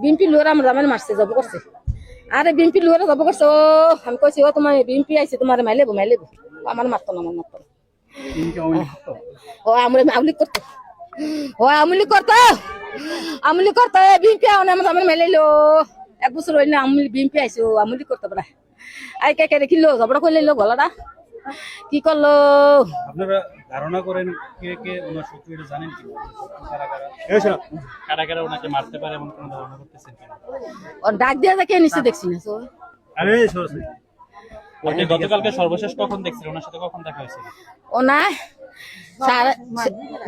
BNP LORA আমার জামাই মারছে, জব করছে। আরে বিএনপি লোরা জব করছে। ও আমি কইছি ও তোমার বিএনপি আইছে, তোমার মাইলেবো। আমার মারতো না, আমার মারতো না। ও আমরা আমলি করতো, ও আমলি করতো, আমলি করতো। বিএনপি আমার জামাই মাইলাইলো। 1 বছর হইলে আমলি বিএনপি আইছে, ও আমলি করতে পারে। আই কে কে দেখিলো, ঝগড়া করলে গলাটা কি করলো। আপনারা ধারণা করেন কে কে ওনার শত্রু, এটা জানেন কি? কারা কারা ওনাকে মারতে পারে এমন কোনো ধারণা করতেছেন কি? ও ডাক দিয়া দেখে নিচে দেখছি না। তো আপনি গতকালকে সর্বশেষ কখন দেখছিলেন? ওনার সাথে কখন দেখা হয়েছিল? ওনা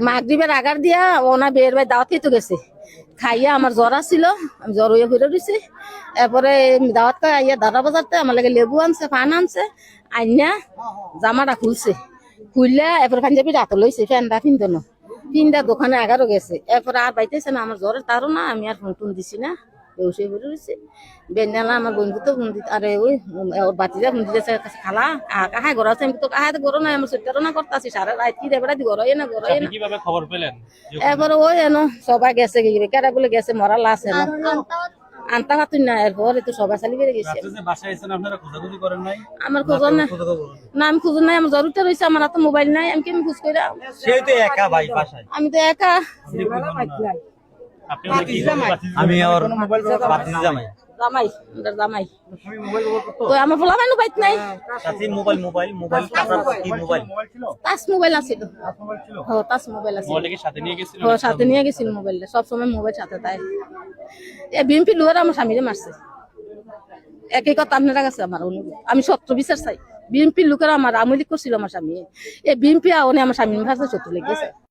মাগরিবের আগার দিয়া ওনা বের ভাই দাওয়াত খেতে গেছে। খাইয়া আমার জ্বর আসছিল, আমি জ্বর হয়ে ঘুরে দিছি। এরপরে দাওয়াত খাই আইয়া 10টা বাজারতে আমার লাগে লেবু আনছে, পান আনছে, আইনা জামাটা খুলছে। খুললে এরপরে পাঞ্জাবি রাত লইছে, ফ্যানটা পিন্দনো পিন্দা দোকানে 11 গেছে। এরপরে আর বাইতেছে না, আমার জ্বরের তারও না, আমি আর ফোন দিছি না, বেউসে ঘুরে দিছি। বেন্ডালা আমার বন্ধু তো ফোন দিতে, আরে ওই ওর বাতিজা ফোন দিতেছে, খালা কাহায় ঘর আছে? আমি তো কাহায় ঘর নাই, আমার সত্যারও না করতেছি। সারা রাত কি রেবেড়া দি ঘর হয় না, ঘর হয় না। কিভাবে খবর পেলেন? এরপরে ওই এনো সবাই গেছে, কেরা বলে গেছে, মরা লাশ এনো আনতা খাতুন না। এরপরে তো সবাই চালি বেড়ে গেছে। বাসায় আছেন আপনারা, খোঁজাখুঁজি করেন নাই? আমার খোঁজ না, না আমি খোঁজ নাই, আমার জরুরটা রয়েছে, আমার হাতে মোবাইল নাই, আমি কেমন খোঁজ করে? আমি তো একা। আপনি ওনাকে কিভাবে আমি আর বাতিজা জামাই জামাই জামাই তো আমার বলা মানু বাইত নাই। সাথে মোবাইল কি মোবাইল টাচ মোবাইল আছিল, টাচ মোবাইল আছিল। মোবাইলটাকে সাথে নিয়ে গেছিলেন? সাথে নিয়ে গেছিল মোবাইলটা, সবসময় মোবাইল সাথে তাই। বিএনপি লোহার আমার স্বামীরে মারছে। একই কথা আপনারা কাছে আমার অনুরোধ, আমি সত্য বিচার চাই। বিএনপি লোকেরা আমার আমলি করছিল আমার স্বামী, এই বিএনপি আওনে আমার স্বামীর কাছে সত্য লেগেছে।